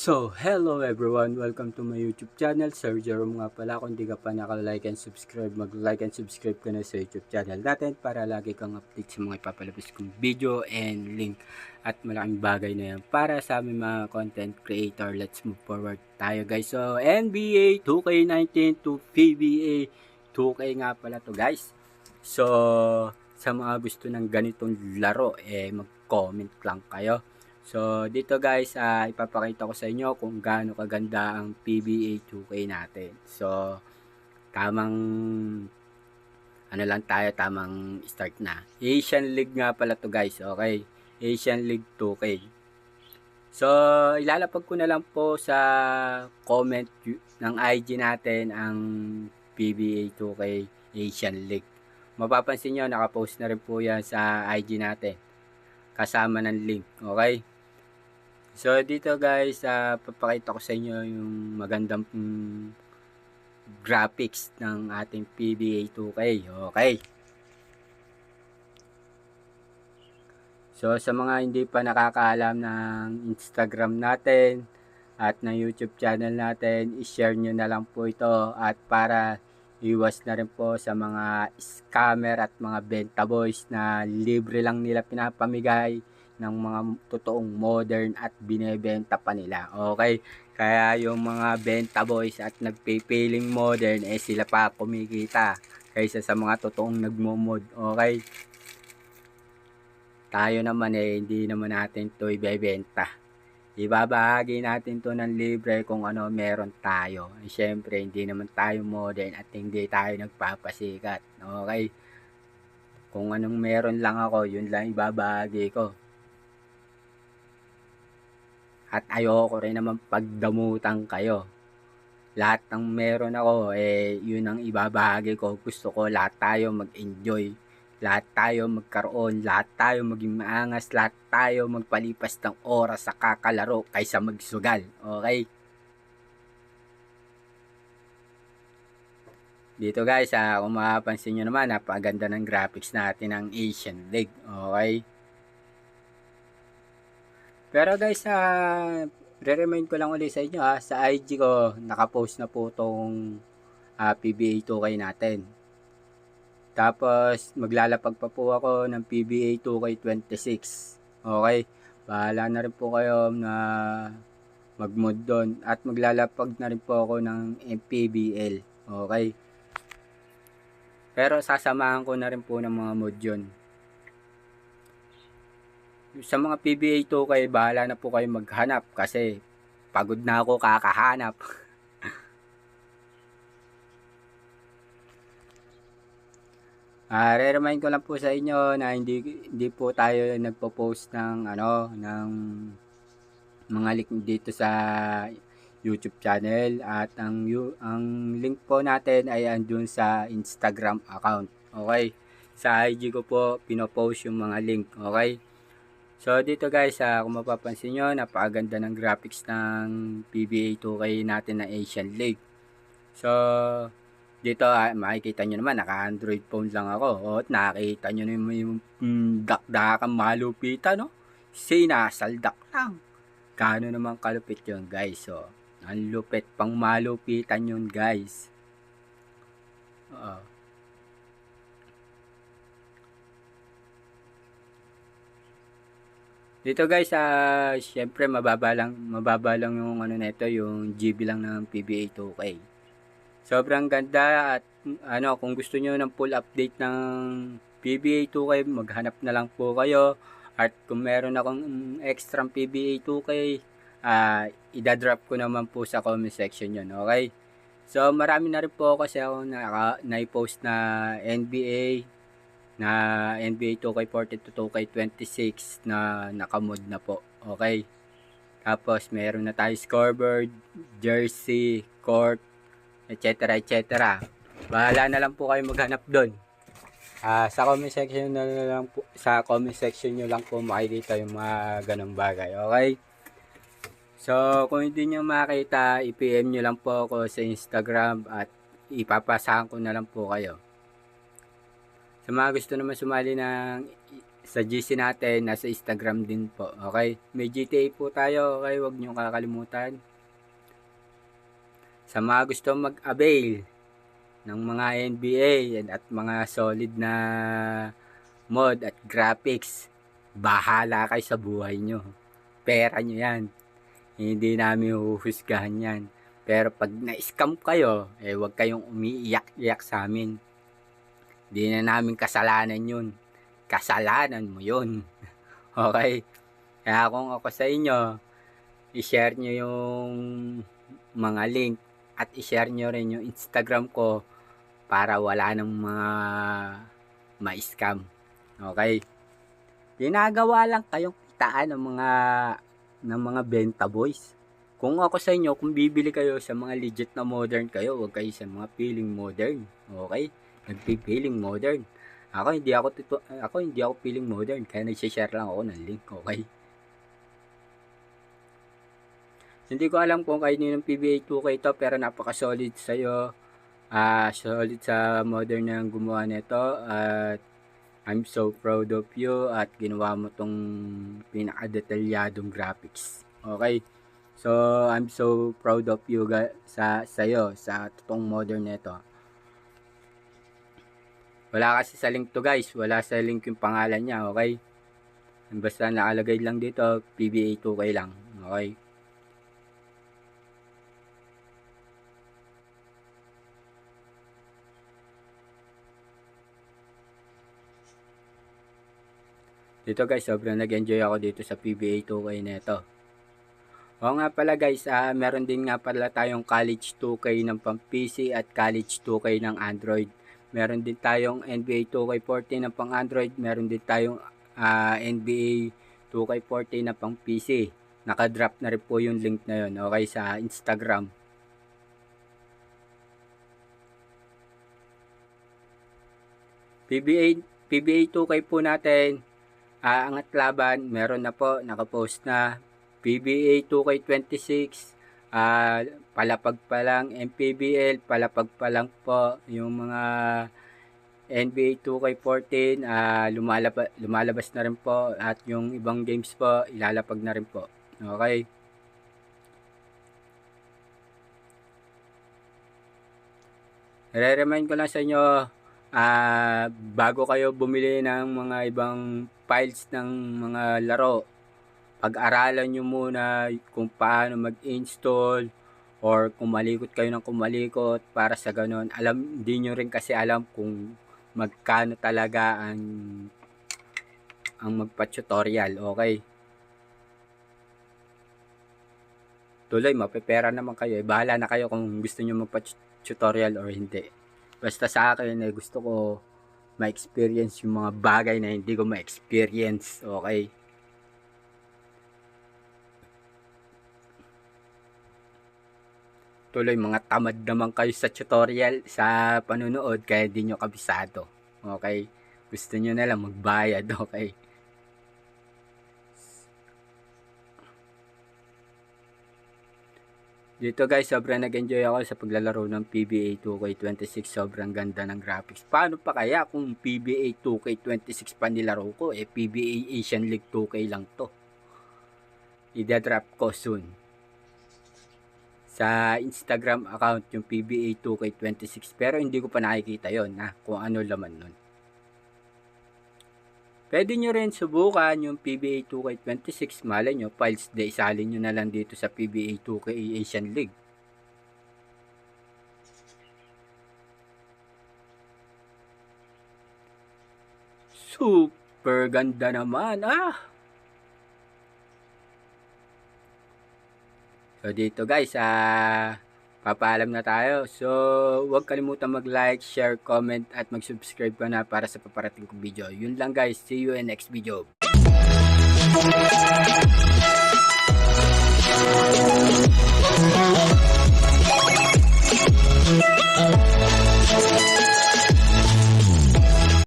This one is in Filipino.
So, hello everyone! Welcome to my YouTube channel. Sir Jerome nga pala. Kung di ka pa naka-like and subscribe, mag-like and subscribe ka na sa YouTube channel natin para lagi kang update sa mga ipapalabas kong video and link. At malaking bagay na yan para sa aming mga content creator. Let's move forward tayo guys. So, NBA 2K19 to PBA 2K nga pala to guys. So, sa mga gusto ng ganitong laro, mag-comment lang kayo. So, dito guys, ipapakita ko sa inyo kung gaano kaganda ang PBA 2K natin. So, tamang tamang start na. Asian League nga pala to guys, okay? Asian League 2K. So, ilalapag ko na lang po sa comment ng IG natin ang PBA 2K Asian League. Mapapansin nyo, nakapost na rin po yan sa IG natin. Kasama ng link, okay? So, dito guys, papakita ko sa inyo yung magandang graphics ng ating PBA 2K. Okay. So, sa mga hindi pa nakakaalam ng Instagram natin at ng YouTube channel natin, i-share nyo na lang po ito at para iwas na rin po sa mga scammer at mga benta boys na libre lang nila pinapamigay ng mga totoong modern at binebenta pa nila. Okay? Kaya yung mga benta boys at nagpipiling modern, sila pa kumikita kaysa sa mga totoong nagmo-mod. Okay? Tayo naman hindi naman natin to ibebenta. Ibabahagi natin to ng libre kung ano meron tayo. Siyempre, hindi naman tayo modern at hindi tayo nagpapasikat. Okay? Kung anong meron lang ako, yun lang ibabahagi ko. At ayoko rin naman pagdamutan kayo. Lahat ng meron ako, yun ang ibabahagi ko. Gusto ko lahat tayo mag-enjoy. Lahat tayo magkaroon. Lahat tayo maging maangas. Lahat tayo magpalipas ng oras sa kakalaro kaysa magsugal. Okay? Dito guys, kung mapapansin nyo naman, napaganda ng graphics natin ng Asian League. Okay? Pero guys, re-remind ko lang ulit sa inyo sa IG ko, nakapost na po itong PBA 2K natin. Tapos, maglalapag pa po ako ng PBA 2K26. Okay? Bahala na rin po kayo na mag-mod doon. At maglalapag na rin po ako ng MPBL. Okay? Pero sasamahan ko na rin po ng mga mod yun. Sa mga PBA 2K, bahala na po kayo maghanap kasi pagod na ako kakahanap. Re-remind ko lang po sa inyo na hindi po tayo nagpo-post ng ng mga link dito sa YouTube channel at ang link po natin ay andun sa Instagram account. Okay? Sa IG ko po pino-post yung mga link. Okay? So, dito guys, kung mapapansin nyo, napakaganda ng graphics ng PBA 2K natin na Asian League. So, dito, makikita nyo naman, naka-Android phone lang ako. O, nakikita nyo naman yung dakdakan malupitan, no? Sinasaldak lang. Gano'n naman kalupit yun, guys. So, ang lupit pang malupitan yun, guys. Dito guys, syempre mababa lang yung nito, yung GB lang ng PBA 2K. Sobrang ganda at kung gusto niyo ng full update ng PBA 2K, maghanap na lang po kayo. At kung meron akong extra PBA 2K, idadrop ko naman po sa comment section yun, okay? So, marami na rin po kasi ako na-post na NBA 2K14 to 2K26 na nakamod na po. Okay? Tapos, meron na tayo scoreboard, jersey, court, etc. etc. Bahala na lang po kayo maghanap doon. Sa comment section nyo lang po makikita yung mga ganong bagay. Okay? So, kung hindi nyo makita, i-PM nyo lang po ako sa Instagram at ipapasahan ko na lang po kayo. Sa mga gusto naman sumali ng sa GC natin, nasa Instagram din po. Okay? May GTA po tayo. Okay? Huwag nyo kakalimutan. Sa mga gusto mag-avail ng mga NBA at mga solid na mod at graphics, bahala kayo sa buhay nyo. Pera nyo yan. Hindi namin huhusgahan yan. Pero pag na-scam kayo, huwag kayong umiiyak-iyak sa amin. Hindi na namin kasalanan yun. Kasalanan mo yun. Okay? Kaya kung ako sa inyo, i-share nyo yung mga link at i-share nyo rin yung Instagram ko para wala nang mga ma-scam. Okay? Ginagawa lang kayong kitaan ng mga benta boys. Kung ako sa inyo, kung bibili kayo sa mga legit na modern kayo, huwag kayo sa mga feeling modern. Okay? Nagpi-feeling modern. Ako hindi ako feeling modern, kaya nag-share lang ako ng link. Okay? Hindi ko alam kung kayo ng PBA 2K to, pero napaka-solid sa'yo. Solid sa modern na gumawa nito. At I'm so proud of you at ginawa mo tong pinaka-detalyadong graphics. Okay? So, I'm so proud of you sa'yo, sa totoong modern nito. Wala kasi sa link to guys. Wala sa link yung pangalan niya. Okay? Basta nakalagay lang dito, PBA 2K lang. Okay? Dito guys, sobrang nag-enjoy ako dito sa PBA 2K nito. Oo nga pala guys, meron din nga pala tayong College 2K ng pang PC at College 2K ng Android. Meron din tayong NBA 2K14 ng pang Android. Meron din tayong NBA 2K14 na pang PC. Nakadrop na rin po yung link na yun, okay, sa Instagram. PBA 2K po natin. Angat laban, meron na po, nakapost na. PBA 2K26, palapag pa lang. MPBL, palapag pa lang po. Yung mga NBA 2K14, lumalabas na rin po. At yung ibang games po, ilalapag na rin po. Okay? Re-remind ko lang sa inyo, bago kayo bumili ng mga ibang files ng mga laro, pag-aralan nyo muna kung paano mag-install or kumalikot kayo ng kumalikot para sa ganon. Hindi nyo rin kasi alam kung magkano talaga ang magpa-tutorial. Okay? Tuloy, mapipera naman kayo. Bahala na kayo kung gusto nyo magpa-tutorial or hindi. Basta sa akin, gusto ko ma-experience yung mga bagay na hindi ko ma-experience. Okay? Tuloy, mga tamad naman kayo sa tutorial, sa panunood, kaya di nyo kabisado. Okay? Gusto nyo na lang magbayad. Okay? Dito guys, sobrang nag-enjoy ako sa paglalaro ng PBA 2K26. Sobrang ganda ng graphics. Paano pa kaya kung PBA 2K26 pa nilaro ko? PBA Asian League 2K lang to. I-drop ko soon sa Instagram account yung PBA 2K26. Pero hindi ko pa nakikita yon kung ano laman nun. Pwede nyo rin subukan yung PBA 2K26. Malay nyo, files de isalin nyo na lang dito sa PBA 2K Asian League. Super ganda naman. So dito guys, papaalam na tayo. So, huwag kalimutan mag-like, share, comment, at mag-subscribe ka na para sa paparating kong video. Yun lang guys. See you in next video.